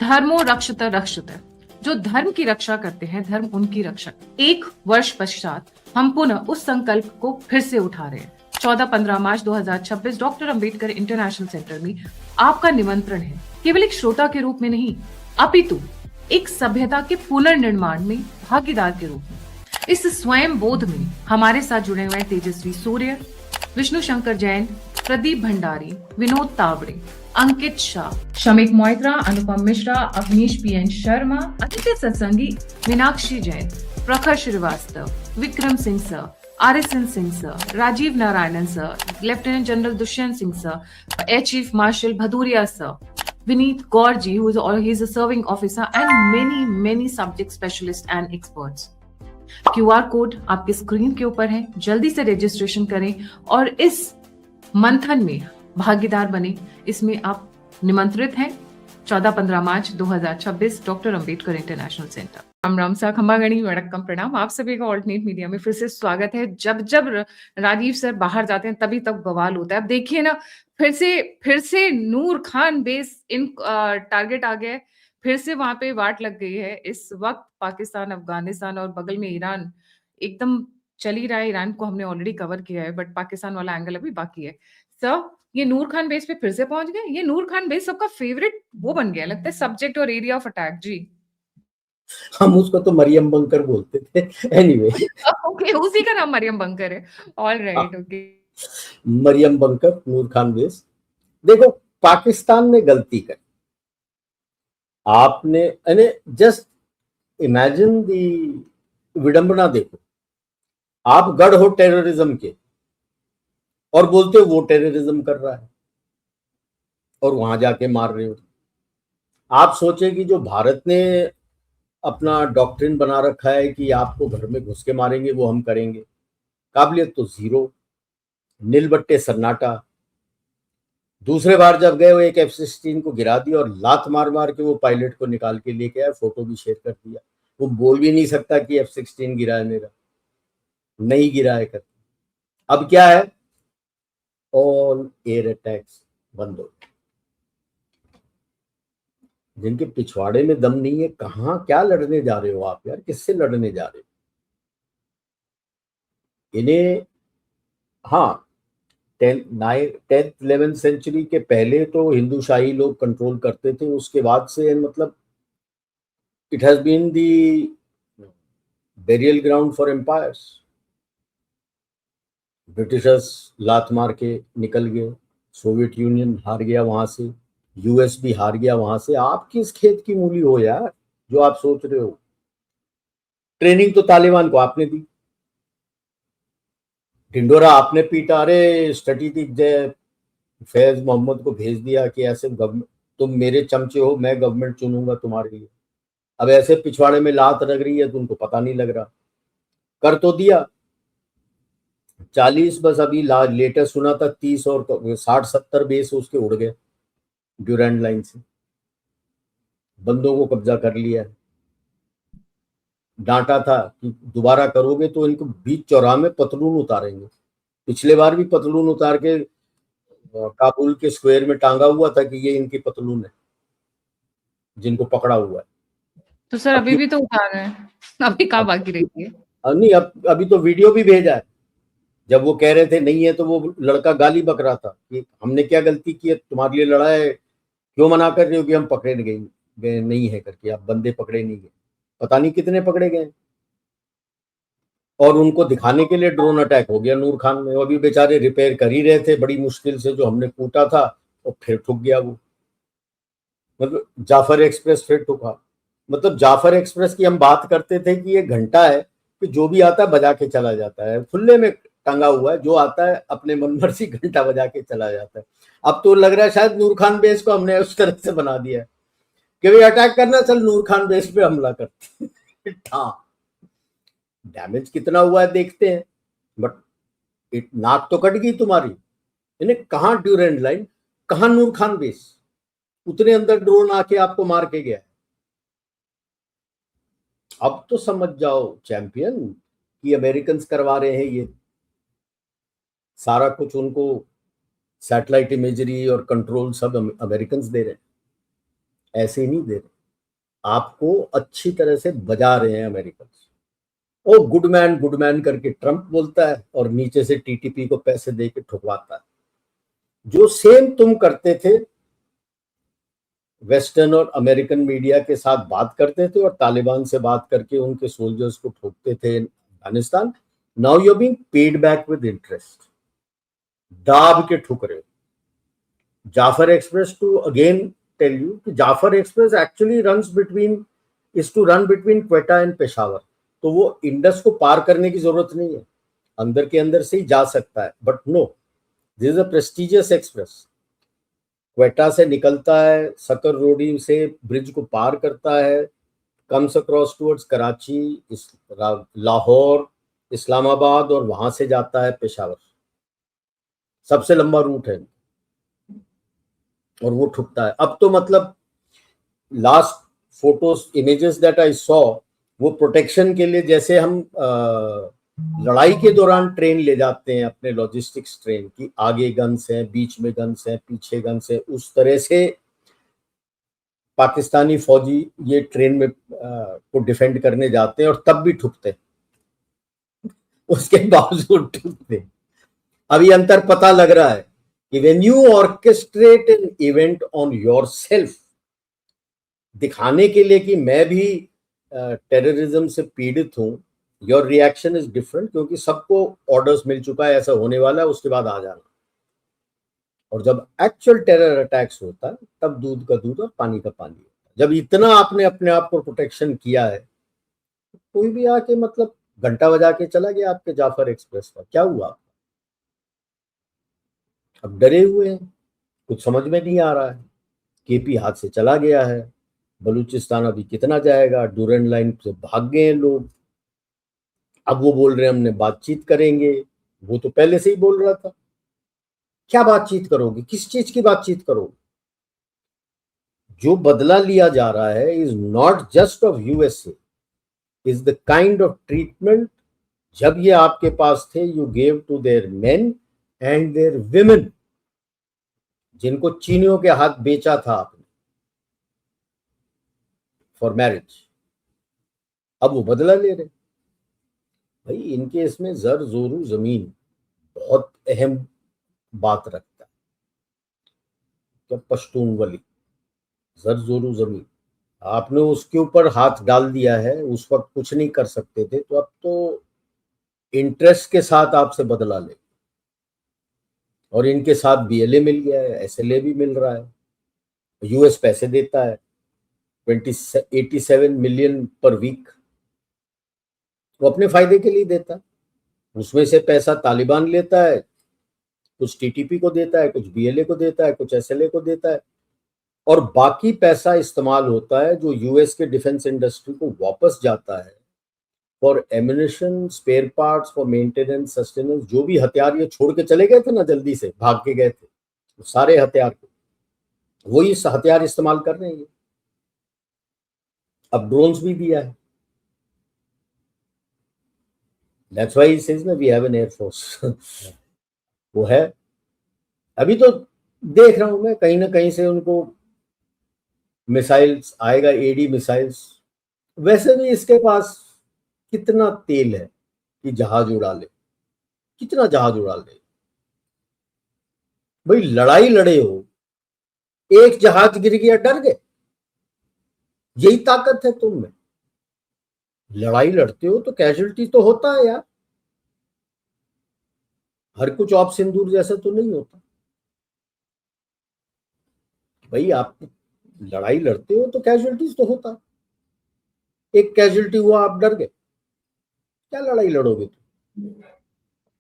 धर्मो रक्षत रक्षत, जो धर्म की रक्षा करते हैं धर्म उनकी रक्षा। 1 वर्ष पश्चात हम पुनः उस संकल्प को फिर से उठा रहे हैं। 14-15 मार्च 2026 डॉक्टर अंबेडकर इंटरनेशनल सेंटर में आपका निमंत्रण है, केवल एक श्रोता के रूप में नहीं, अपितु एक सभ्यता के पुनर्निर्माण में भागीदार के रूप में। इस स्वयं बोध में हमारे साथ जुड़े हुए हैं Tejasvi Surya, Vishnu Shankar Jain, Pradeep Bhandari, Vinod Tawde, Ankit Shah, Shamik Moitra, Anupam Mishra, Avneesh P N Sharma, Aditya Satsangi, Meenakshi Jain, Prakhar Shrivastava, Vikram Singh sir, RSN Singh sir, Rajeev Narayanan sir, lieutenant general Dushyant Singh sir, air chief marshal Bhadauria sir, Vineet Gaur ji, he's a serving officer, and many subject specialists and experts. QR code आपके स्क्रीन के ऊपर है, जल्दी से रजिस्ट्रेशन करें और इस मंथन में भागीदार बने। इसमें आप निमंत्रित हैं। 14-15 मार्च 2026 doctor Ambedkar international centre. Ram Ram सा, खंबागणी, वड़क्कम, प्रणाम। आप सभी का ऑल्टरनेट मीडिया में फिर से स्वागत है। जब जब राजीव सर बाहर जाते हैं तभी तक बवाल होता है। अब देखिए ना, फिर से नूर खान बेस इन टारगेट आ गया है, फिर से वहां पे वाट लग गई है। इस वक्त पाकिस्तान, अफगानिस्तान और बगल में ईरान एकदम चल ही रहा है। ईरान को हमने ऑलरेडी कवर किया है, बट पाकिस्तान वाला एंगल अभी बाकी है। सर, ये नूर खान बेस पे फिर से पहुंच गए। ये नूर खान बेस सबका फेवरेट वो बन गया लगता है, सब्जेक्ट और एरिया ऑफ अटैक। जी, हम उसको तो मरियम बंकर बोलते थे। एनीवे ओके, उसी का नाम मरियम बंकर है। All right, okay. Mariam bunker, Nur Khan base. देखो, पाकिस्तान ने गलती करी। आपने जस्ट इमेजिन दी विडंबना। देखो, आप गढ़ हो टेररिज्म के और बोलते हो वो टेररिज्म कर रहा है और वहां जाके मार रहे हो। आप सोचे कि जो भारत ने अपना डॉक्ट्रिन बना रखा है कि आपको घर में घुस के मारेंगे, वो हम करेंगे। काबिलियत तो जीरो, नीलबट्टे सन्नाटा। दूसरे बार जब गए, वो एक F-16 को गिरा दिया और लात मार मार के वो पायलट को निकाल के लेके आया, फोटो भी शेयर कर दिया। वो बोल भी नहीं सकता कि F-16 गिरा है, मेरा नहीं गिरा है करके। अब क्या है, ऑल एयर अटैक्स बंद हो गए। जिनके पिछवाड़े में दम नहीं है, कहां क्या लड़ने जा रहे हो आप यार? किससे लड़ने जा रहे हो? इन्हें, हाँ, 10th 11th सेंचुरी के पहले तो हिंदूशाही लोग कंट्रोल करते थे। उसके बाद से मतलब it has been the burial ground for empires. Britishers लात मार के निकल गए, सोवियत यूनियन हार गया वहां से, US भी हार गया वहां से। आप किस खेत की मूली हो यार, जो आप सोच रहे हो? ट्रेनिंग तो तालिबान को आपने दी, ढिंडोरा आपने पीटा। अरे स्ट्रेटेजिक जय फैज मोहम्मद को भेज दिया कि ऐसे गवर्नमेंट, तुम मेरे चमचे हो, मैं गवर्नमेंट चुनूंगा तुम्हारे लिए। अब ऐसे पिछवाड़े में लात लग रही है तो उनको पता नहीं लग रहा। कर तो दिया 40, बस अभी लेटेस्ट सुना था 30 और 60-70 बेस उसके उड़ गए ड्यूरैंड लाइन से। बंदों को कब्जा कर लिया है। डांटा था कि दोबारा करोगे तो इनको बीच चौराहे में पतलून उतारेंगे। पिछले बार भी पतलून उतार के काबुल के स्क्वायर में टांगा हुआ था कि ये इनकी पतलून है, जिनको पकड़ा हुआ है। तो सर अभी भी तो उठा रहे हैं, अभी कहाँ बाकी रही है? नहीं, अभी तो वीडियो भी भेजा है। जब वो कह रहे थे नहीं है, तो वो लड़का गाली बक रहा था कि हमने क्या गलती की है, तुम्हारे लिए लड़ा है, क्यों मना कर रहे हो कि हम पकड़े गए नहीं है करके। आप बंदे पकड़े नहीं गए, पता नहीं कितने पकड़े गए। और उनको दिखाने के लिए ड्रोन अटैक हो गया नूर खान में। वो अभी बेचारे रिपेयर कर ही रहे थे बड़ी मुश्किल से, जो हमने कूटा था, और फिर ठुक गया वो। मतलब जाफर एक्सप्रेस फिर ठुका। मतलब जाफर एक्सप्रेस की हम बात करते थे कि ये घंटा है कि जो भी आता है बजा के चला जाता है, खुले में टंगा हुआ है, जो आता है अपने मन मर्जी घंटा बजा के चला जाता है। अब तो लग रहा है शायद नूर खान बेस को हमने उस तरह से बना दिया है कि भाई अटैक करना, चल नूर खान बेस पे हमला करते हैं। हाँ, डैमेज कितना हुआ है देखते हैं, बट नाक तो कट गई तुम्हारी। इन्हें कहाँ ड्यूरेंड लाइन, कहाँ नूर खान बेस, उतने अंदर ड्रोन आके आपको मार के गया। अब तो समझ जाओ चैंपियन कि अमेरिकन करवा रहे हैं ये सारा कुछ। उनको सैटेलाइट इमेजरी और कंट्रोल सब अमेरिकन दे रहे हैं। ऐसे नहीं दे रहे, आपको अच्छी तरह से बजा रहे हैं अमेरिकन। ओ गुड मैन करके ट्रंप बोलता है और नीचे से टीटीपी को पैसे दे के ठुकवाता है। जो सेम तुम करते थे, वेस्टर्न और अमेरिकन मीडिया के साथ बात करते थे और तालिबान से बात करके उनके सोल्जर्स को ठोकते थे Afghanistan, now you are being paid back with interest, दाब के ठुक रहे हो। Jaffar Express to again tell you कि Jaffar Express actually is to run between Quetta and Peshawar, तो वो इंडस को पार करने की जरूरत नहीं है, अंदर के अंदर से ही जा सकता है। But no, this is a prestigious express. Quetta से निकलता है, सकर रोडी से ब्रिज को पार करता है, comes across towards Karachi, Lahore, Islamabad और वहां से जाता है पेशावर। सबसे लंबा रूट है और वो ठुकता है। अब तो मतलब last photos images that I saw, वो प्रोटेक्शन के लिए जैसे हम लड़ाई के दौरान ट्रेन ले जाते हैं अपने लॉजिस्टिक्स ट्रेन की, आगे गन्स हैं, बीच में गन्स हैं, पीछे गन्स हैं, उस तरह से पाकिस्तानी फौजी ये ट्रेन में को डिफेंड करने जाते हैं और तब भी ठुकते हैं, उसके बावजूद ठुकते हैं। अभी अंतर पता लग रहा है कि when you orchestrate an event on yourself, दिखाने के लिए कि मैं भी टेररिज्म से पीड़ित हूं, योर रिएक्शन इज डिफरेंट, क्योंकि सबको ऑर्डर्स मिल चुका है ऐसा होने वाला है, उसके बाद आ जाना। और जब एक्चुअल टेरर अटैक्स होता है तब दूध का दूध और पानी का पानी होता है। जब इतना आपने अपने आप को प्रोटेक्शन किया है, कोई भी आके मतलब घंटा बजा के चला गया आपके जाफर एक्सप्रेस पर, क्या हुआ? अब डरे हुए हैं, कुछ समझ में नहीं आ रहा है। केपी हाथ से चला गया है, बलूचिस्तान अभी कितना जाएगा, डूरन लाइन से भाग गए हैं लोग। अब वो बोल रहे हैं हमने बातचीत करेंगे, वो तो पहले से ही बोल रहा था। क्या बातचीत करोगे? किस चीज की बातचीत करोगे? जो बदला लिया जा रहा है is not just of USA, is the kind of treatment जब ये आपके पास थे you gave to their men and their women, जिनको चीनियों के हाथ बेचा था आपने फॉर मैरिज। अब वो बदला ले रहे। भाई इनके इसमें जर जोरू जमीन बहुत अहम बात रखता है। क्या पश्तून वली, जर जोरू जमीन, आपने उसके ऊपर हाथ डाल दिया है, उस वक्त कुछ नहीं कर सकते थे, तो अब तो इंटरेस्ट के साथ आपसे बदला ले। और इनके साथ बीएलए मिल गया है, एसएलए भी मिल रहा है, यूएस पैसे देता है 87 मिलियन पर वीक, वो अपने फायदे के लिए देता है। उसमें से पैसा तालिबान लेता है, कुछ टीटीपी को देता है, कुछ बीएलए को देता है, कुछ एसएलए को देता है, और बाकी पैसा इस्तेमाल होता है जो यूएस के डिफेंस इंडस्ट्री को वापस जाता है for ammunition, spare parts, for maintenance, sustenance. जो भी हथियार ये छोड़ के चले गए थे ना, जल्दी से भाग के गए थे, वो सारे हथियार वही हथियार इस्तेमाल कर रहे हैं। अब ड्रोन्स भी दिया है, दैट्स व्हाई ही सेज ना we have an air force. वो है। अभी तो देख रहा हूं मैं कहीं ना कहीं से उनको मिसाइल्स आएगा, एडी मिसाइल्स। वैसे भी इसके पास कितना तेल है कि जहाज उड़ा ले, कितना जहाज उड़ा ले। भाई लड़ाई लड़े हो, एक जहाज गिर गया डर गए, यही ताकत है तुम में। लड़ाई लड़ते हो तो कैजुअलिटी तो होता है यार, हर कुछ ऑप सिंदूर जैसा तो नहीं होता। भाई आप लड़ाई लड़ते हो तो कैजुअलिटीज तो होता, एक कैजुअलिटी हुआ आप डर गए, क्या लड़ाई लड़ोगे तुम?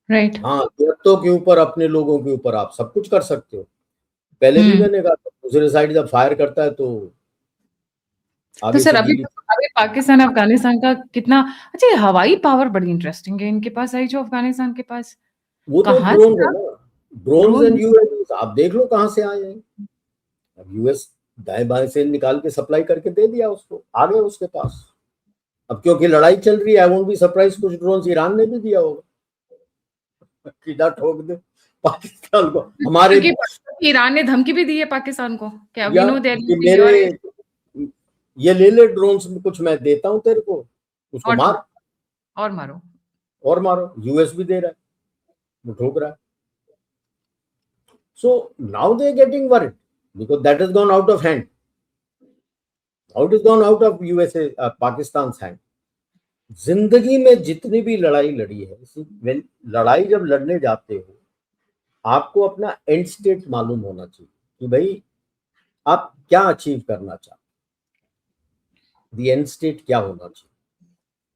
राइट। हाँ, देवतों के ऊपर, अपने लोगों के ऊपर आप सब कुछ कर सकते हो। पहले भी मैंने कहा दूसरे साइड जब फायर करता है तो तो आगे सर से अभी अभी पाकिस्तान अफगानिस्तान का कितना, अच्छा ये हवाई पावर बड़ी इंटरेस्टिंग है इनके पास आई, जो अफगानिस्तान के पास वो तो कहाँ ड्रोन से है ना, ड्रोन्स एंड यूएवीज। आप देख लो कहां से आए हैं। अब यूएस दाएं बाएं से निकाल के सप्लाई करके दे दिया उसको, आ गए उसके पास। अब क्योंकि लड़ाई चल रही है, आई वोंट बी सरप्राइज कुछ ड्रोन्स ईरान ने भी दिया होगा, सीधा ठोक दे पाकिस्तान को। हमारे क्योंकि ईरान ने धमकी भी दी है पाकिस्तान को, क्या वी या नो देयर कि यूजिंग योर ये ले ले ड्रोन्स में कुछ, मैं देता हूं तेरे को, उसको मार और मारो। और मारो। यूएस भी दे रहा है, वो ठोक रहा है। So now they are getting worried because that has gone out of hand. Now it has gone out of USA, Pakistan's hand. जिंदगी में जितनी भी लड़ाई लड़ी है, लड़ाई जब लड़ने जाते हो आपको अपना एंड स्टेट मालूम होना चाहिए कि भाई आप क्या अचीव करना चाहते, दी एंड स्टेट क्या होना चाहिए,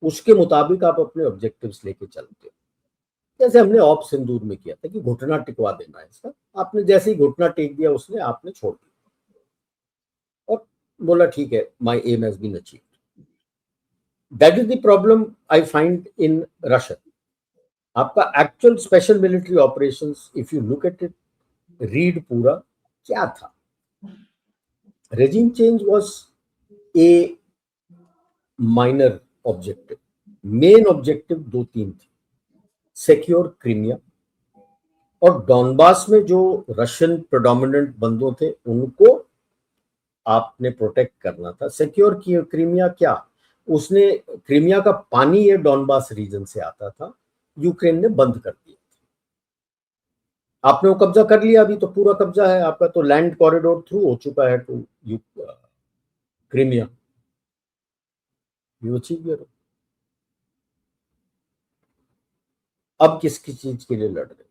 उसके मुताबिक आप अपने ऑब्जेक्टिव्स लेके चलते हो। जैसे हमने ऑप सिंदूर में किया था कि घुटना टिकवा देना है इसका, आपने जैसे ही घुटना टेक दिया उसने, आपने छोड़ दिया और बोला ठीक है, my aim has been achieved. That is the problem I find in Russia. आपका actual special military operations, if you look at it, read पूरा क्या था। Regime change was a minor objective, main objective 2-3 थे। Secure Crimea और Donbas में जो Russian predominant बंदों थे उनको आपने प्रोटेक्ट करना था। सिक्योर क्रीमिया क्या, उसने क्रीमिया का पानी ये डॉनबास रीजन से आता था, यूक्रेन ने बंद कर दिया। आपने वो कब्जा कर लिया, अभी तो पूरा कब्जा है आपका, तो लैंड कॉरिडोर थ्रू हो चुका है to Crimea. You achieve your. अब किसकी चीज के लिए लड़ रहे?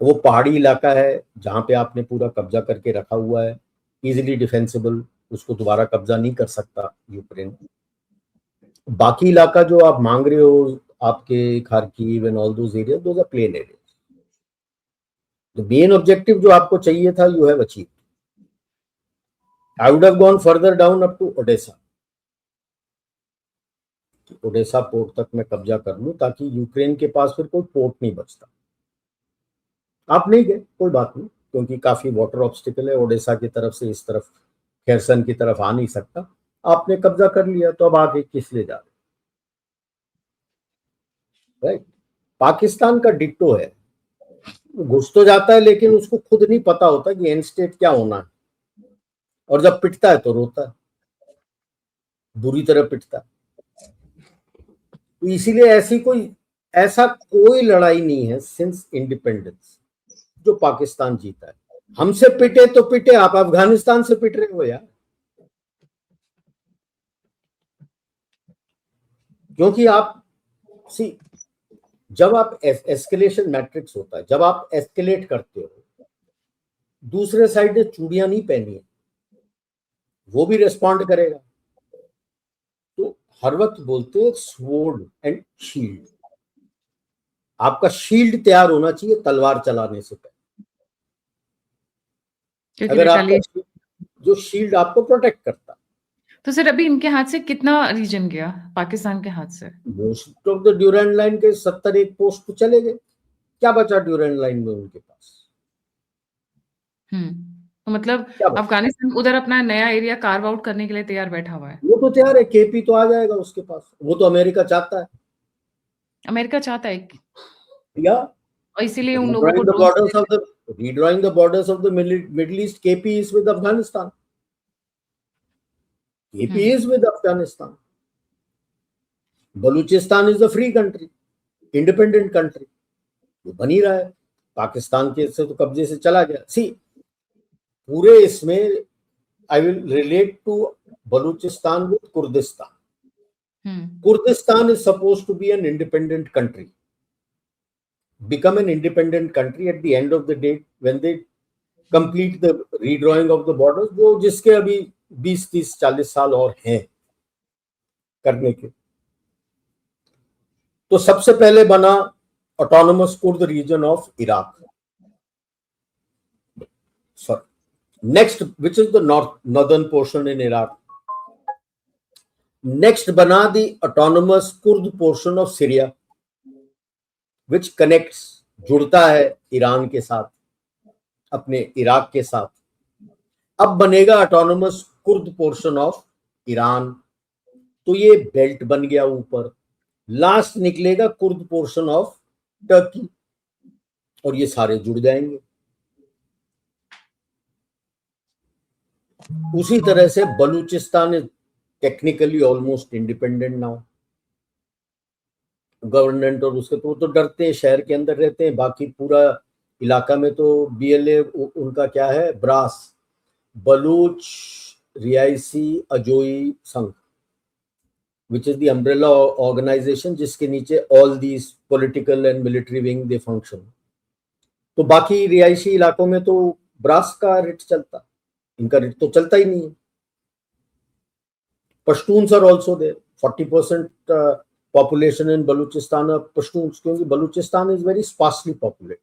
वो पहाड़ी इलाका है जहां पे आपने पूरा कब्जा करके रखा हुआ है, इजीली डिफेंसिबल, उसको दोबारा कब्जा नहीं कर सकता यूक्रेन। बाकी इलाका जो आप मांग रहे हो, आपके Kharkiv and all those area, those are plain area. The main objective जो आपको चाहिए था, you have achieved. I would have gone further down up to Odessa. Odessa port तक मैं कब्जा कर लूं ताकि यूक्रेन के पास फिर कोई पोर्ट नहीं बचता। आप नहीं गए, कोई बात नहीं, क्योंकि काफी वाटर ऑब्स्टिकल है, ओडेसा की तरफ से इस तरफ खेरसन की तरफ आ नहीं सकता। आपने कब्जा कर लिया, तो अब आगे किस ले जा रहे? राइट। पाकिस्तान का डिट्टो है, घुस तो जाता है लेकिन उसको खुद नहीं पता होता कि एंड स्टेट क्या होना है, और जब पिटता है तो रोता है, बुरी तरह पिटता है। तो इसीलिए ऐसा कोई लड़ाई नहीं है सिंस इंडिपेंडेंस जो पाकिस्तान जीता है। हमसे पिटे तो पिटे, आप अफगानिस्तान से पिट रहे हो यार, क्योंकि आप जब आप एस्केलेशन मैट्रिक्स होता है, जब आप एस्केलेट करते हो, दूसरे साइड ने चूड़ियां नहीं पहनी है, वो भी रिस्पॉन्ड करेगा। तो हर वक्त बोलते हैं स्वॉर्ड एंड शील्ड। आपका शील्ड तैयार होना चाहिए तलवार चलाने से पहले। अगर आपका जो शील्ड आपको प्रोटेक्ट करता। तो सर अभी इनके हाथ से कितना रीजन गया पाकिस्तान के हाथ से? Most of the Durand line के 71 पोस्ट तो चले गए, क्या बचा ड्यूरेंट लाइन में उनके पास? तो मतलब अफगानिस्तान उधर अपना नया एरिया कार्व आउट करने के लिए तैयार बैठा हुआ है। वो तो तैयार है, केपी तो आ जाएगा उसके पास, वो तो अमेरिका चाहता है। अमेरिका चाहता है या और इसीलिए उन लोगों को redrawing the borders of the Middle East, KP is with Afghanistan. KP is with Afghanistan. Balochistan is a free country, independent country, वो बन ही रहा है। पाकिस्तान के से तो कब्जे से चला गया। सी पूरे इसमें I will relate to Balochistan with Kurdistan. Kurdistan is supposed to be an independent country, become an independent country at the end of the day when they complete the redrawing of the borders, जो जिसके अभी 20, 30, 40 साल और हैं करने के। तो सबसे पहले बना autonomous Kurd region of Iraq, sorry next which is the northern portion in Iraq. Next बना the autonomous Kurd portion of Syria which connects, जुड़ता है ईरान के साथ, अपने इराक के साथ। अब बनेगा autonomous Kurd portion of Iran, तो ये बेल्ट बन गया ऊपर। लास्ट निकलेगा कुर्द पोर्शन ऑफ टर्की, और ये सारे जुड़ जाएंगे। उसी तरह से Balochistan is technically almost independent now, government और उसके, तो वो तो डरते हैं, शहर के अंदर रहते हैं, बाकी पूरा इलाका में तो बीएलए उनका क्या है, ब्रास, बलूच रियासी अजोई संघ, which is the umbrella organization जिसके नीचे all these political and military wing they function। तो बाकी रिहायशी इलाकों में तो ब्रास का रिट चलता, इनका रिट तो चलता ही नहीं है। Pashtuns are also there, 40% population in Balochistan are Pashtuns, क्योंकि Balochistan is very sparsely populated,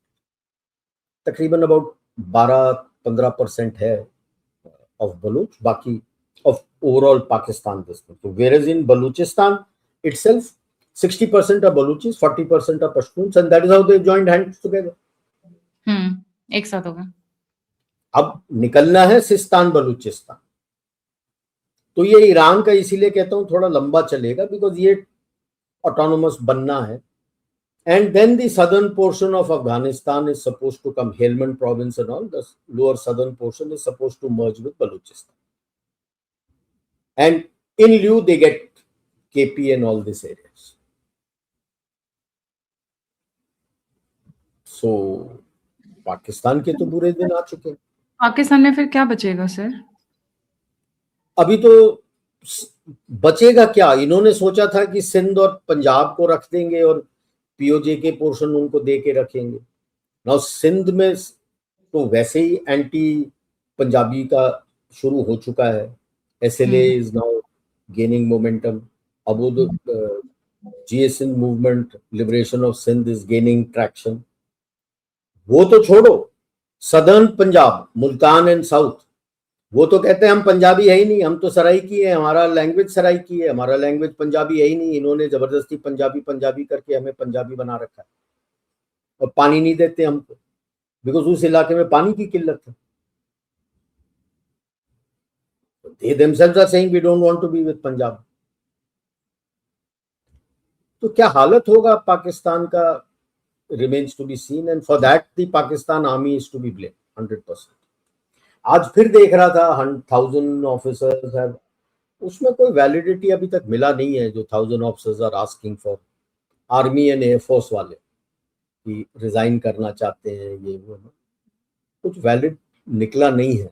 तकरीबन अबाउट 12-15% है of Baloch, बाकी of overall Pakistan this thing. So whereas in Balochistan itself 60% are Balochis, 40% are Pashtuns, and that is how they joined hands together. एक साथ हो गए। अब निकलना है सिस्तान बलूचिस्तान, तो ये ईरान का इसीलिए कहता हूं थोड़ा लंबा चलेगा, बिकॉज ये ऑटोनोमस बनना है। And then the southern portion of Afghanistan is supposed to come, Helmand province and all, the lower southern portion is supposed to merge with Balochistan. And in lieu, they get KP and all these areas. So, Pakistan के तो बुरे दिन आ चुके हैं। पाकिस्तान में फिर क्या बचेगा सर? अभी तो बचेगा क्या, इन्होंने सोचा था कि सिंध और पंजाब को रख देंगे और पीओजे के पोर्शन उनको दे के रखेंगे। नाउ सिंध में तो वैसे ही एंटी पंजाबी का शुरू हो चुका है, SLA is now gaining momentum, अब वो Jeay Sindh movement, liberation of Sindh is gaining traction. वो तो छोड़ो, southern Punjab, Multan and south, वो तो कहते हैं हम पंजाबी है ही नहीं, हम तो सराइकी है, हमारा लैंग्वेज सराइकी है, हमारा लैंग्वेज पंजाबी है ही नहीं, इन्होंने जबरदस्ती पंजाबी पंजाबी करके हमें पंजाबी बना रखा है। और पानी नहीं देते हमको, बिकॉज उस इलाके में पानी की किल्लत है। They themselves are saying we don't want to be with Punjab. तो क्या हालत होगा पाकिस्तान का, remains to be seen, and for that the Pakistan army is to be blamed 100%। आज फिर देख रहा था 1000 ऑफिसर्स है, उसमें कोई वैलिडिटी अभी तक मिला नहीं है जो 1000 officers are asking for, army and air force वाले कि रिजाइन करना चाहते हैं, ये वो कुछ वैलिड निकला नहीं है,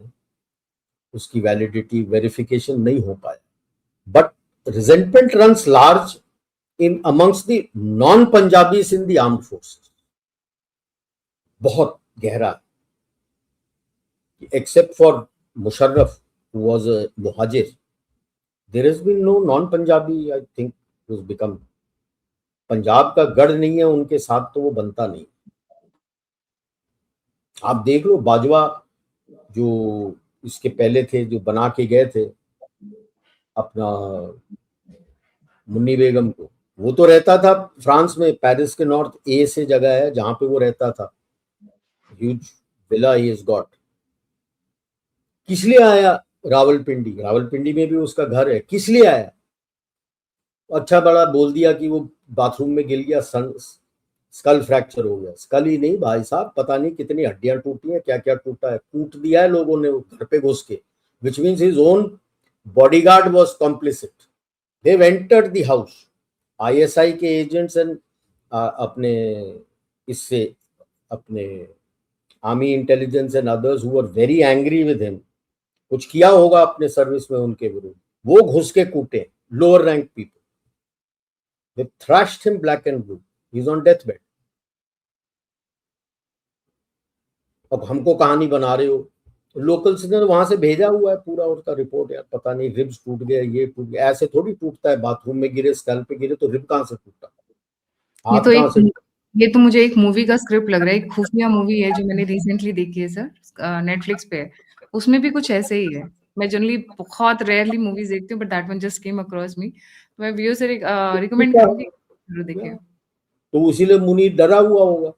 उसकी वैलिडिटी वेरिफिकेशन नहीं हो पाया। But resentment runs large in amongst the non Punjabis in the armed forces, बहुत गहरा, except for Musharraf, who was a Muhajir, there has been no non-Punjabi, I think, who's become, Punjab का गढ़ नहीं है उनके साथ तो वो बनता नहीं। आप देख लो बाजवा जो इसके पहले थे, जो बना के गए थे अपना मुन्नी बेगम को, वो तो रहता था फ्रांस में, पेरिस के नॉर्थ ए से जगह है जहां पे वो रहता था, huge villa he has got. किस लिए आया रावलपिंडी, रावलपिंडी में भी उसका घर है, किस लिए आया? अच्छा बड़ा बोल दिया कि वो बाथरूम में गिर गया, स्कल फ्रैक्चर हो गया। स्कल ही नहीं भाई साहब, पता नहीं कितनी हड्डियां टूटी हैं, क्या क्या टूटा है, कूट दिया है लोगों ने घर पे घुस के, which means his own bodyguard was complicit. They entered the house, ISI के एजेंट्स एंड अपने इससे अपने army intelligence and others who were very angry with him, कुछ किया होगा अपने सर्विस में उनके विरुद्ध, वो घुस के कूटे lower rank people, they thrashed him black and blue, he is on death bed. अब हमको कहानी बना रहे हो, लोकल्स ने वहां से भेजा हुआ है पूरा उसका रिपोर्ट, यार पता नहीं रिब्स टूट गए, ये टूट गया, ऐसे थोड़ी टूटता है, बाथरूम में गिरे, स्कल पे गिरे तो रिब कहां से टूटा, हाथ कहां से? ये तो मुझे एक मूवी का स्क्रिप्ट लग रहा है, एक खुफिया मूवी है जो मैंने रिसेंटली देखी है सर, नेटफ्लिक्स पे, उसमें भी कुछ ऐसे ही है। मैं जनरली बहुत रेयरली मूवीज देखती हूँ, but that one just came across me, तो मैं व्यूअर से रिकमेंड करूंगी जरूर देखें। तो इसीलिए मुनीर डरा हुआ होगा,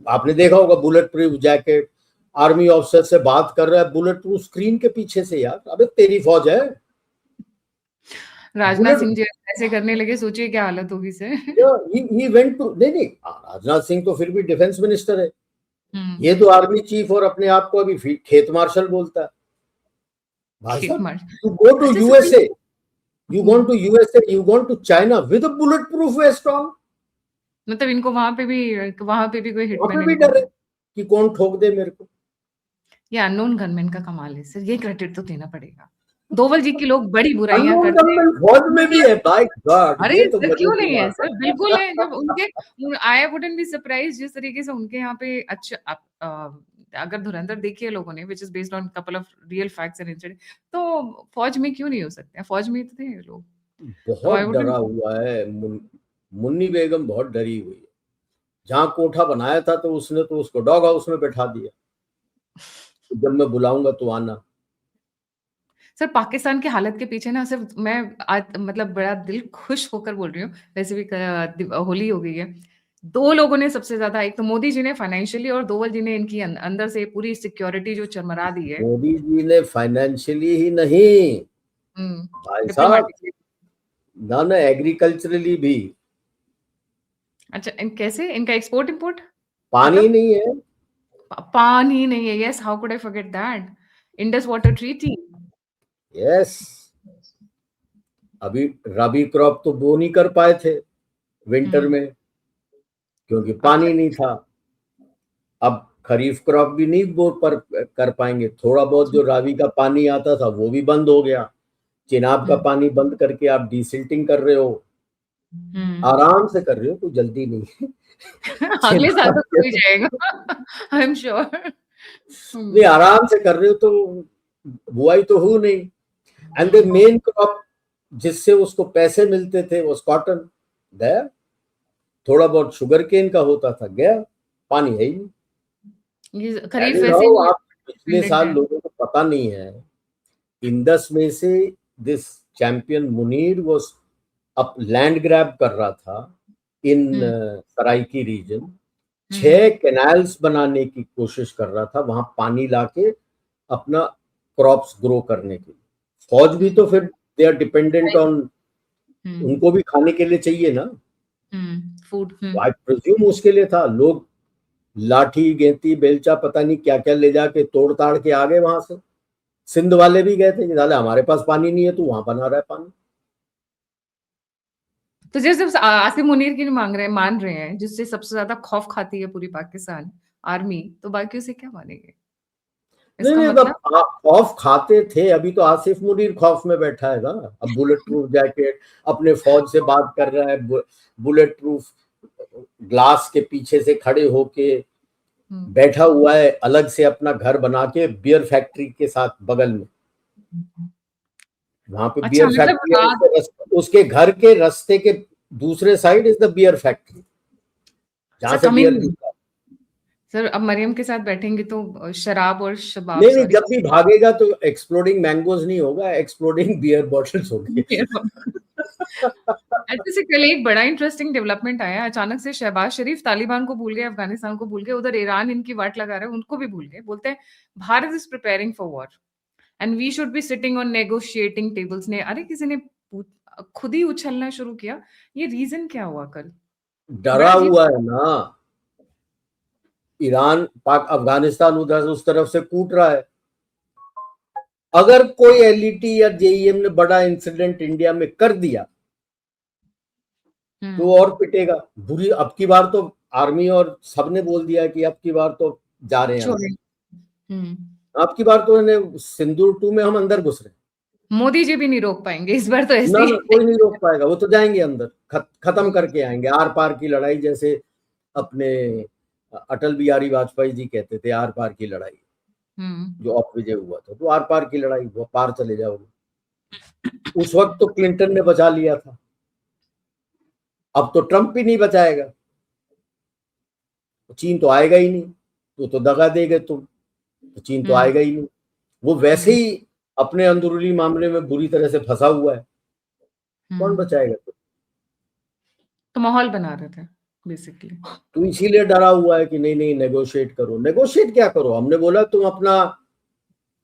आपने देखा होगा bullet proof jacket, army officer से बात कर रहा है बुलेट प्रूफ स्क्रीन के पीछे से, यार अबे तेरी फौज है। राजनाथ सिंह जी ऐसे करने लगे, सोचिए क्या हालत होगी सर। he went to, नहीं राजनाथ सिंह तो फिर भी डिफेंस मिनिस्टर है, ये तो आर्मी चीफ और अपने आप को अभी खेत मार्शल बोलता है। भाई Hit साहब, march. you go to अच्छा USA, you go to USA, you go to China with a bulletproof vest on. मतलब इनको वहां पे भी कोई वहां हिटमैन पे भी इनको, डर है कि कौन ठोक दे मेरे को। ये अननोन गनमैन का कमाल है सर, ये क्रेडिट तो देना पड़ेगा। दोवल जी की लोग बड़ी बुराइयां अननोन करते हैं, गनमैन फौज में भी है, बाय गॉड, अरे ये तो सर मजे क्यों की नहीं है बात सर, बिल्कुल है। जब उनके आई वुडंट बी सरप्राइज जिस तरीके से उनके यहाँ पे अगर धुरंधर देखिए लोगों ने, which is based on couple of real facts and incident, तो फौज में क्यों नहीं हो सकते? फौज में तो थे ये लोग, है। तो बहुत आई डरा वुडंट। हुआ है मुन्नी बेगम, बहुत डरी हुई है। जहां कोठा बनाया था तो उसने तो उसको डॉग हाउस में बैठा दिया, जब मैं बुलाऊंगा तो आना। सर पाकिस्तान की हालत के पीछे ना, सिर्फ मैं आज मतलब बड़ा दिल खुश होकर बोल रही हूँ, वैसे भी होली हो गई है। दो लोगों ने सबसे ज्यादा, एक तो मोदी जी ने फाइनेंशियली, और दोवल जी ने इनकी अंदर से पूरी सिक्योरिटी जो चरमरा दी है। मोदी जी ने फाइनेंशियली ही नहीं भाई साहब, डिप्लोमेटिकली। ना ना एग्रीकल्चरली भी। अच्छा, कैसे इनका एक्सपोर्ट इंपोर्ट? पानी मतलब नहीं है। पानी नहीं है, yes, how could I forget that, Indus water treaty. Yes, अभी रबी क्रॉप तो बो नहीं कर पाए थे विंटर हम्म। में, क्योंकि अब पानी नहीं था। अब खरीफ क्रॉप भी नहीं बो पर कर पाएंगे। थोड़ा बहुत जो रावी का पानी आता था वो भी बंद हो गया। चिनाब का हम्म। पानी बंद करके आप डिसिल्टिंग कर रहे हो, हम्म। आराम से कर रहे हो, कोई जल्दी नहीं है। अगले साल चिनाब तो के हो ही जाएगा, आई एम श्योर। नहीं, आराम से कर रहे हो तो बुआई तो हो नहीं। एंड द मेन क्रॉप जिससे उसको पैसे मिलते थे वो कॉटन गया। थोड़ा बहुत शुगर केन का होता था, गया। पानी है ही नहीं। ये दैट खरीफ इज वैसे हाउ। ही आप पिछले डिपेंडेंट साल है। लोगों को पता नहीं है, इंडस में से दिस चैंपियन मुनीर वो अब लैंड ग्रैब कर रहा था इन हम्म। सराइकी रीजन। हम्म। 6 कैनाल्स बनाने की कोशिश कर रहा था वहां पानी लाके अपना क्रॉप्स ग्रो करने के लिए। फौज भी तो फिर दे आर डिपेंडेंट ऑन, हम्म। उनको भी खाने के लिए चाहिए ना। फूड। आई प्रिज्यूम उसके लिए था। लोग लाठी गेंती बेलचा पता नहीं क्या क्या ले जाके तोड़ ताड़ के आ गए वहां से। सिंध वाले भी गए थे कि साले हमारे पास पानी नहीं है, तो वहां बना रहा है पानी। तो जैसे आसिम मुनीर की मान रहे हैं, जिससे सबसे ज्यादा खौफ खाती है पूरी पाकिस्तान आर्मी, तो बाकियों से क्या मानेंगे? नहीं इसका नहीं, मतलब खौफ खाते थे, अभी तो आसिफ मुनीर खौफ में बैठा है ना। अब बुलेट प्रूफ जैकेट, अपने फौज से बात कर रहा है, बुलेट प्रूफ ग्लास के पीछे से खड़े होके बैठा हुआ है, अलग से अपना घर बना के बियर फैक्ट्री के साथ बगल में। वहां पे अच्छा बियर मतलब फैक्ट्री है, उसके घर के रास्ते के दूसरे side is the beer factory, जहां सर से बियर कमिंग, मिलता है। सर अब मरियम के साथ बैठेंगे तो शराब और शबाब, नहीं नहीं, सॉरी। जब भी भागेगा तो एक्सप्लोडिंग मैंगोज नहीं होगा, एक्सप्लोडिंग बियर बॉटल्स होंगे। ऐसे से कल एक बड़ा इंटरेस्टिंग डेवलपमेंट आया, अचानक से शहबाज शरीफ तालिबान को भूल गए, अफगानिस्तान को भूल गए, उधर ईरान इनकी वाट लगा रहे हैं, उनको भी भूल गए। बोलते हैं Bharat is preparing for war and we should be sitting on negotiating tables. ने अरे किसी ने खुद ही उछलना शुरू किया। ये रीजन क्या हुआ कल? बड़ा डरा अजीब। हुआ है ना ईरान, पाक, अफगानिस्तान उधर उस तरफ से कूट रहा है। अगर कोई एलईटी या जेईएम ने बड़ा इंसिडेंट इंडिया में कर दिया तो और पिटेगा। बुरी अब की बार तो आर्मी और सबने बोल दिया कि अब की बार तो जा रहे हैं अंदर। छोड़े। हम्म। अब की बार तो इन्हें सिंदूर 2 में हम अंदर घुस रहे हैं। मोदी जी भी नहीं रोक पाएंगे इस बार, तो ना ऐसे ना, ही। कोई नहीं रोक पाएगा, वो तो जाएंगे अंदर, खत्म करके आएंगे। आर पार की लड़ाई, जैसे अपने अटल बिहारी वाजपेयी जी कहते थे, आर पार की लड़ाई। जो ऑफ विजय हुआ था तो आर पार की लड़ाई, वो पार चले जाओगे। उस वक्त तो क्लिंटन ने बचा लिया था, अब तो ट्रंप भी नहीं बचाएगा। चीन तो आएगा ही नहीं, तो दगा देगा तुम, तो चीन तो हम्म। आएगा ही नहीं। वो वैसे ही अपने अंदरूनी मामले में बुरी तरह से फंसा हुआ है, कौन बचाएगा? तो माहौल बना रहे थे बेसिकली। तो इसीलिए डरा हुआ है कि नहीं नहीं, नेगोशिएट करो। नेगोशिएट क्या करो, हमने बोला तुम अपना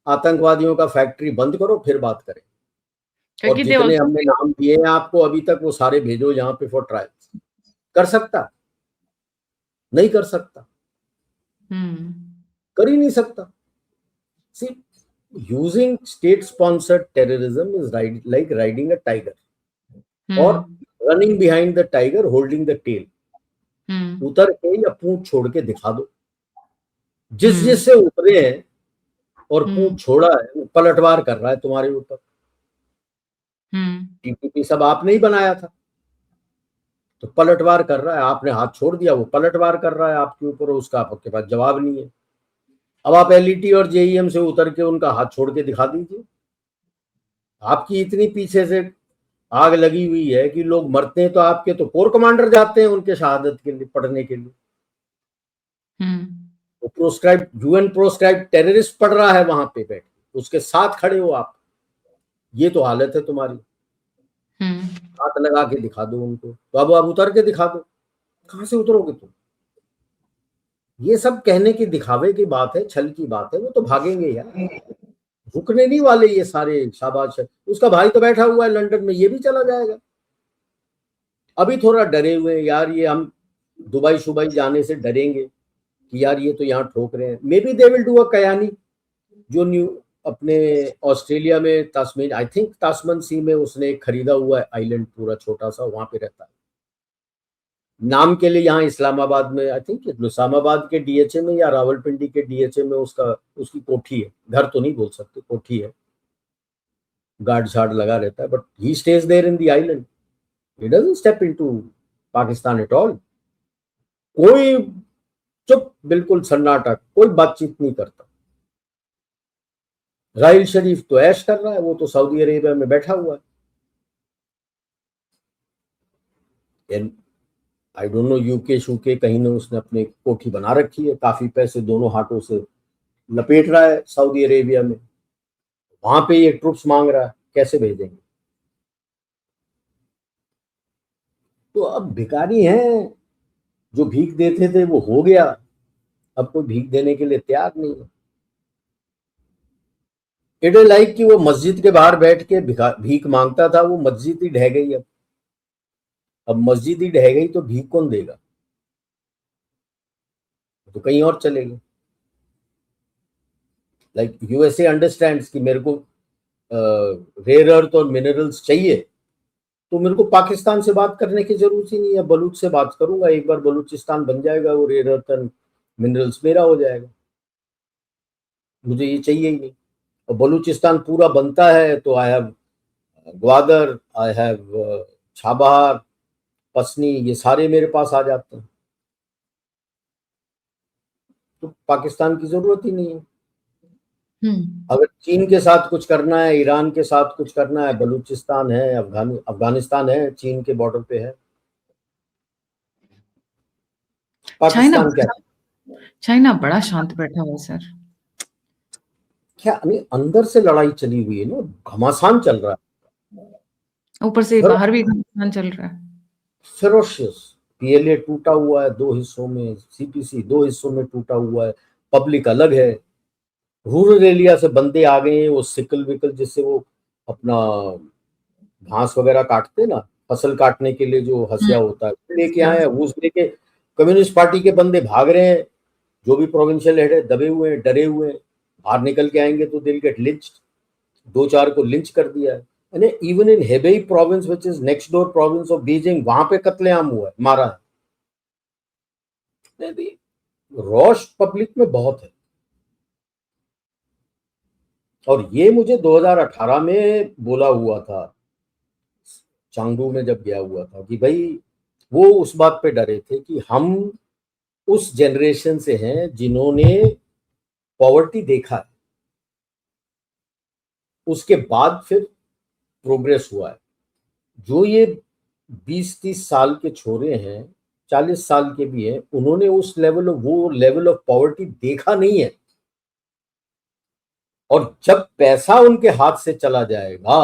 आतंकवादियों का फैक्ट्री बंद करो, फिर बात करें। और क्योंकि दे जितने ऑल्सो। हमने नाम दिए हैं आपको अभी तक, वो सारे भेजो यहाँ पे फॉर ट्रायल्स। कर सकता? नहीं कर सकता, हम्म। कर ही नहीं सकता। सी, using state sponsored terrorism is like riding a tiger or running behind the tiger holding the tail. उतर के या पूंछ छोड़ के दिखा दो। जिससे उतरे हैं और पूंछ छोड़ा है वो पलटवार कर रहा है तुम्हारे ऊपर। टीपीपी सब आपने ही बनाया था, तो पलटवार कर रहा है। आपने हाथ छोड़ दिया, वो पलटवार कर रहा है आपके ऊपर, उसका आपके पास जवाब नहीं है। अब आप एलईटी और जेईएम से उतर के उनका हाथ छोड़ के दिखा दीजिए। आपकी इतनी पीछे से आग लगी हुई है कि लोग मरते हैं तो आपके तो कोर कमांडर जाते हैं उनके शहादत के लिए पढ़ने के लिए। वो प्रोस्क्राइब यूएन प्रोस्क्राइब टेररिस्ट पढ़ रहा है वहां पे बैठ, उसके साथ खड़े हो आप। ये तो हालत है तुम्हारी। हाथ लगा के दिखा दो उनको, तो अब आप उतर के दिखा दो। कहां से उतरोगे तुम? ये सब कहने की दिखावे की बात है, छल की बात है। वो तो भागेंगे यार, रुकने नहीं वाले ये सारे। शाबाश है, उसका भाई तो बैठा हुआ है लंदन में, ये भी चला जाएगा। अभी थोड़ा डरे हुए हैं यार, ये हम दुबई शुबई जाने से डरेंगे कि यार ये तो यहाँ ठोक रहे हैं। May be they will do a Kayani, जो न्यू अपने ऑस्ट्रेलिया में तास्मेन, आई थिंक तास्मन सी में उसने एक खरीदा हुआ है आइलैंड पूरा छोटा सा, वहां पे रहता है नाम के लिए। यहाँ इस्लामाबाद में आई थिंक इस्लामाबाद के डीएचए में या रावलपिंडी के डीएचए में उसकी कोठी है। घर तो नहीं बोल सकते, कोठी है, गार्ड शार्ड लगा रहता है, but he stays there in the island. He doesn't step into Pakistan at all. कोई चुप, बिल्कुल सन्नाटा, कोई बातचीत नहीं करता। राहिल शरीफ तो ऐश कर रहा है, वो तो सऊदी अरेबिया में बैठा हुआ है। आई डोंट नो यूके शूके कहीं ने उसने अपनी कोठी बना रखी है, काफी पैसे दोनों हाथों से लपेट रहा है सऊदी अरेबिया में। वहां पे ये ट्रुप्स मांग रहा है, कैसे भेजेंगे? तो अब भिखारी हैं, जो भीख देते थे वो हो गया, अब कोई भीख देने के लिए तैयार नहीं है। इट इज लाइक कि वो मस्जिद के बाहर बैठ के भीख मांगता था, वो मस्जिद ही ढह गई। अब मस्जिद ही ढह गई तो भीख कौन देगा? तो कहीं और चलेंगे। लाइक यूएसए अंडरस्टैंड्स कि मेरे को रेयर अर्थ और मिनरल्स चाहिए, तो मेरे को पाकिस्तान से बात करने की जरूरत ही नहीं है। बलूच से बात करूंगा, एक बार बलूचिस्तान बन जाएगा, वो रेयर अर्थ एंड मिनरल्स मेरा हो जाएगा। मुझे ये चाहिए ही नहीं। और बलूचिस्तान पूरा बनता है तो I have Gwadar, I have Chabahar, Pasni, ये सारे मेरे पास आ जाते हैं। तो पाकिस्तान की जरूरत ही नहीं है। अगर चीन के साथ कुछ करना है, ईरान के साथ कुछ करना है, बलूचिस्तान है, अफगानिस्तान है, चीन के बॉर्डर पे है। पाकिस्तान क्या? चाइना बड़ा शांत बैठा हुआ सर। क्या नहीं, अंदर से लड़ाई चली हुई है ना, घमासान चल रहा है, ऊपर से बाहर भी घमासान चल रहा है। फेरोशियस। पीएलए टूटा हुआ है 2 हिस्सों में, सीपीसी 2 हिस्सों में टूटा हुआ है, पब्लिक अलग है। रूरल एरिया से बंदे आ गए हैं, वो सिकल विकल जिससे वो अपना घास वगैरह काटते ना, फसल काटने के लिए जो हसिया होता है, लेके आए, उस लेके कम्युनिस्ट पार्टी के बंदे भाग रहे हैं। जो भी प्रोविंशियल हेड है दबे हुए हैं, डरे हुए हैं, बाहर निकल के आएंगे तो दिल गेट लिंच्ड। 2-4 को लिंच कर दिया है। Even in Hebei province which is next door province of Beijing, वहां पे कत्लेआम हुआ है, मारा है। रोष पब्लिक में बहुत है। और ये मुझे 2018 में बोला हुआ था, चांगडू में जब गया हुआ था, कि भाई वो उस बात पे डरे थे कि हम उस जनरेशन से हैं जिन्होंने पॉवर्टी देखा है, उसके बाद फिर प्रोग्रेस हुआ है। जो ये 20-30 साल के छोरे हैं, 40 साल के भी हैं, उन्होंने उस वो लेवल ऑफ पॉवर्टी देखा नहीं है। और जब पैसा उनके हाथ से चला जाएगा,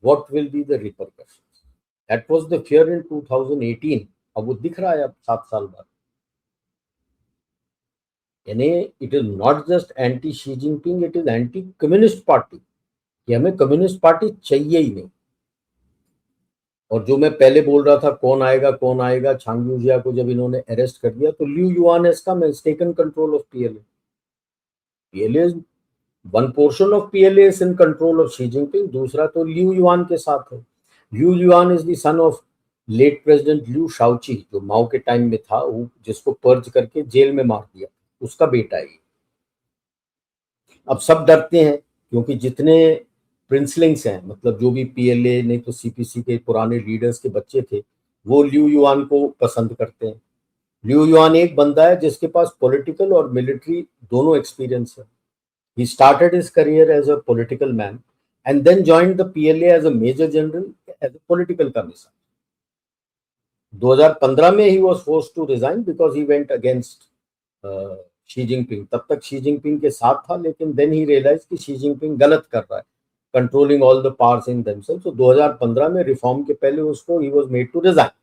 what will be the repercussions? That was the fear इन 2018। अब वो दिख रहा है अब 7 साल बाद। यानी it is not just anti Xi Jinping, it is anti communist party, कि हमें कम्युनिस्ट पार्टी चाहिए ही नहीं। और जो मैं पहले बोल रहा था कौन आएगा, छांगयूजिया को जब इन्होंने अरेस्ट कर दिया तो Liu Yuan has come, has taken control of PLA. PLA one portion of PLA is in control of Xi Jinping, दूसरा तो लियू युआन के साथ है। Liu Yuan is the son of late president Liu Shaoqi, जो Mao के time में था, वो जिसको पर्ज करके जेल में मार दिया, उसका बेटा है। अब सब डरते हैं क्योंकि जितने प्रिंसलिंग्स हैं, मतलब जो भी पीएलए नहीं तो सीपीसी के पुराने लीडर्स के बच्चे थे, वो लियू युआन को पसंद करते हैं। लियू युआन एक बंदा है जिसके पास पॉलिटिकल और मिलिट्री दोनों एक्सपीरियंस है। He started his career as a political man and then joined the PLA as a major general as a political commissar. 2015 में he was forced to resign because he went against Xi Jinping. तब तक Xi Jinping के साथ था, लेकिन then he realized कि Xi Jinping गलत कर रहा है, controlling all the powers in themselves. So 2015 में रिफॉर्म के पहले उसको he was made to resign.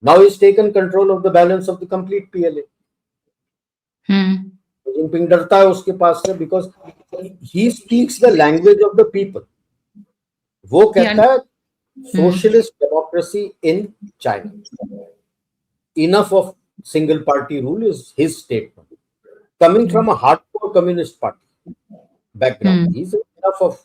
Now he's taken control of the balance of the complete PLA. Jinping डरता है उसके पास से because he speaks the language of the people. वो कहता है socialist democracy in China, enough of single party rule is his statement, coming from a hardcore communist party background. He is enough of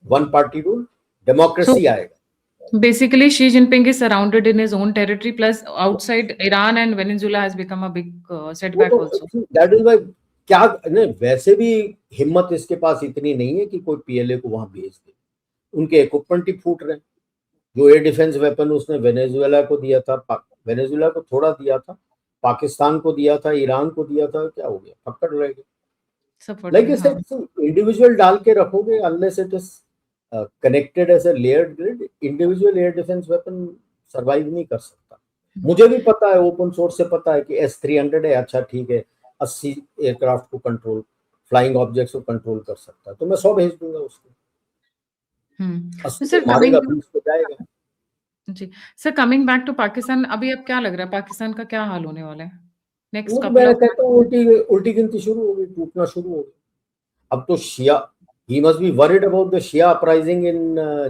one party rule, democracy आएगा। Basically, Xi Jinping is surrounded in his own territory, plus outside Iran and Venezuela has become a big setback also. That is why क्या नहीं, वैसे भी हिम्मत इसके पास इतनी नहीं है कि कोई पीएलए को वहां भेज दे। उनके इक्विपमेंट ही फूट रहे हैं। जो एयर डिफेंस वेपन उसने वेनेजुएला को दिया था, वेनेजुएला को थोड़ा दिया था, पाकिस्तान को दिया था, ईरान को दिया था, क्या हो गया, पकड़ रह गए। लाइक ऐसे इंडिविजुअल डाल के रखोगे, unless it is connected as a layered grid, individual air defence weapon survive नहीं कर सकता। मुझे भी पता है, ओपन सोर्स से पता है कि S-300 है, अच्छा ठीक है, 80 एयरक्राफ्ट को कंट्रोल, फ्लाइंग ऑब्जेक्ट्स को कंट्रोल कर सकता है, तो मैं 100 भेज दूंगा उसको। सर मारेगा 20 तो जाएगा। जी sir, coming back to Pakistan, अभी अब क्या लग रहा है पाकिस्तान का क्या हाल होने वाला है नेक्स्ट कपल मैं कहता हूँ उल्टी गिनती शुरू हो गई, टूटना शुरू हो गया। अब तो शिया, he must be worried about the Shia uprising in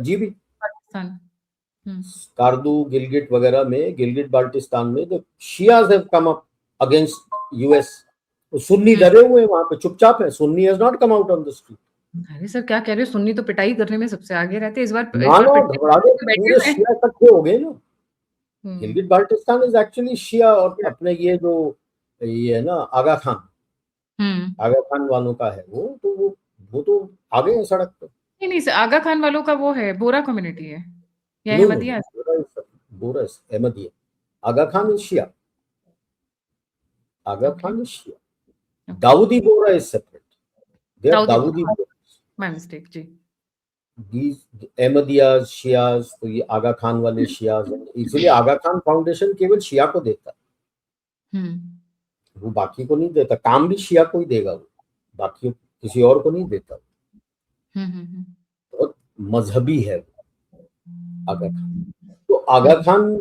GB, Pakistan, कारदू, Gilgit वगैरह में, गिलगिट बाल्टिस्तान में the Shias have come up against US। Sunni डरे हुए हैं वहां पे, चुपचाप है। Sunni has not come out on the street। अरे सर क्या कह रहे हो, सुन्नी तो पिटाई करने में सबसे आगे रहते हैं। इस बार घबरा गए, पूरे शिया इकट्ठे हो गए ना। गिलगिट बाल्टिस्तान इज एक्चुअली शिया, और अपने ये जो ये है ना आगा खान वालों का है वो तो आ गए हैं सड़क पे। नहीं सर, आगा खान वालों का वो है, बोरा कम्युनिटी है या Ahmadiyya? Bohra Ahmadiyya, Aga Khan is Shia, Aga Khan is Shia, Dawoodi Bohra is separate, they are Dawoodi Bohra. My mistake जी। These अहमदियाज, शियाज, तो ये आगा खान वाले शियाज हैं, इसलिए आगा खान फाउंडेशन केवल शिया को देता है, वो बाकी को नहीं देता। काम भी शिया को ही देगा, वो बाकी किसी और को नहीं देता। बहुत मजहबी है आगा खान। तो आगा खान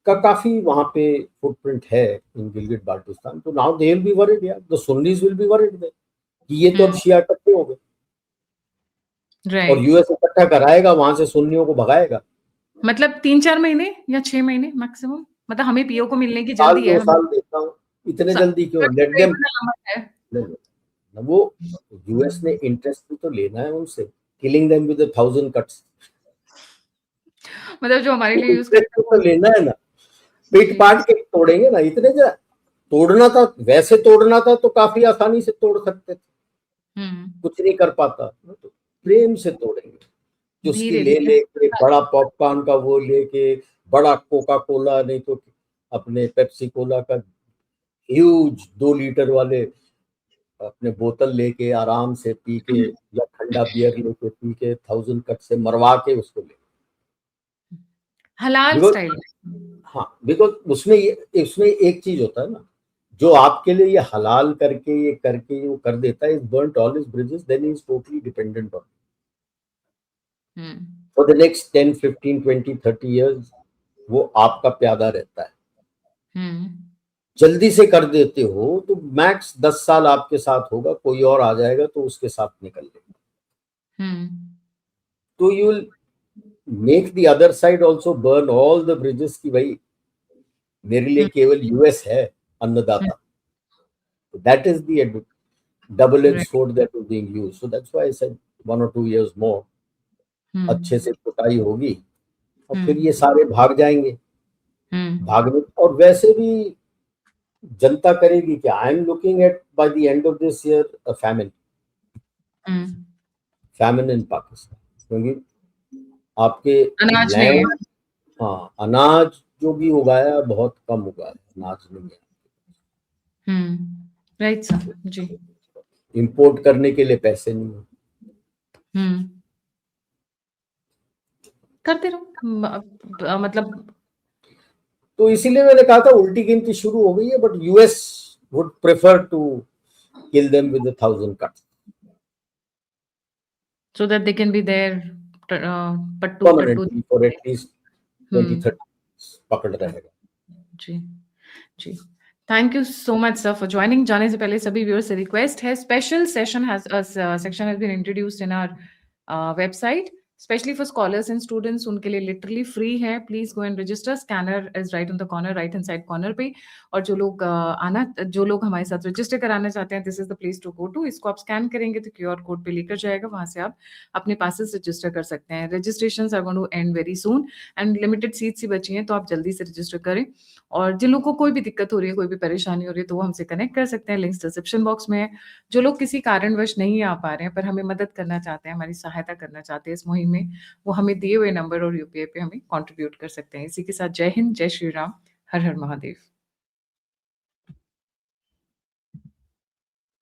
का काफी वहां पे फुटप्रिंट है इन गिलगिट बाल्टिस्तान। तो now they will be worried, यार द सुन्नीज विल बी वरीड कि ये तो अब शिया इकट्ठे हो गए, और यूएस इकट्ठा कराएगा, वहां से सुन्नियों को भगाएगा। मतलब 3-4 महीने या 6 महीने मैक्सिमम, मतलब हमें पीओ को मिलने की जल्दी है। साल देता हूँ, इतने जल्दी क्यों? Let them. वो यूएस ने इंटरेस्ट भी तो लेना है उनसे, किलिंग देम विद 1000 कट्स। मतलब जो हमारे लिए यूज करते तो लेना है ना, पीट पाट के तोड़ेंगे ना। इतने जरा तोड़ना था, वैसे तोड़ना था तो काफी आसानी से तोड़ सकते थे, कुछ नहीं कर पाता, तो प्रेम से तोड़ेंगे। जो उसकी लेके बड़ा पॉपकॉर्न का वो लेके, बड़ा कोका कोला, नहीं तो अपने पेप्सी कोला का ह्यूज 2 लीटर वाले अपने बोतल लेके आराम से पी के, या ठंडा बियर लेके पी के 1000 कट से मरवा के उसको ले, हलाल स्टाइल। हाँ, बिकॉज उसमें एक चीज होता है ना, जो आपके लिए ये हलाल करके ये करके वो कर देता है, is burnt all his bridges, then he is totally dependent on for the next 10, 15, 20, 30 years वो आपका प्यादा रहता है। जल्दी से कर देते हो तो मैक्स 10 साल आपके साथ होगा, कोई और आ जाएगा तो उसके साथ निकल लेगा। तो you will make the other side also burn all the bridges की भाई मेरे लिए केवल यूएस है अन्नदाता। That is the double-edged Right. sword that was being used. So that's why I said 1 or 2 years more, अच्छे से कुटाई होगी और फिर ये सारे भाग जाएंगे। भागने और वैसे भी जनता करेगी क्या? I am looking at by the end of this year a famine in Pakistan, क्योंकि आपके अनाज नहीं है। लैंड, हाँ, अनाज जो भी उगाया बहुत कम उगाया, अनाज नहीं है, राइट सर जी। इंपोर्ट करने के लिए पैसे नहीं है। करते रहो मतलब। तो इसीलिए मैंने कहा था उल्टी गिनती शुरू हो गई है, but US would prefer to kill them with 1,000 cuts so that they can be there पट्टू permanently for at least 20-30 years, पकड़ रहेगा। जी जी। Thank you so much sir for joining. जाने से पहले सभी व्यूअर्स से रिक्वेस्ट है, special session section has been introduced in our website specially for scholars and students. उनके लिए लिटरली फ्री है। Please go and register. Scanner is right on the corner, right hand side corner पे। और जो लोग हमारे साथ रजिस्टर कराना चाहते हैं, this is the place to go to. इसको आप स्कैन करेंगे तो क्यूआर कोड पे लेकर जाएगा, वहां से आप अपने पासेस रजिस्टर कर सकते हैं। Registration are going to end very soon and limited seats ही बची हैं, तो आप जल्दी से रजिस्टर करें। और जिन लोगों को कोई भी दिक्कत हो रही है, कोई भी परेशानी हो रही है, तो वो हमसे कनेक्ट कर सकते हैं। लिंक्स डिस्क्रिप्शन बॉक्स में है। जो लोग किसी कारणवश नहीं आ पा रहे हैं पर हमें मदद करना चाहते हैं, हमारी सहायता करना चाहते हैं इस मुहिम में, वो हमें दिए हुए नंबर और यूपीआई पे हमें कंट्रीब्यूट कर सकते हैं। इसी के साथ जय हिंद, जय श्री राम, हर हर महादेव।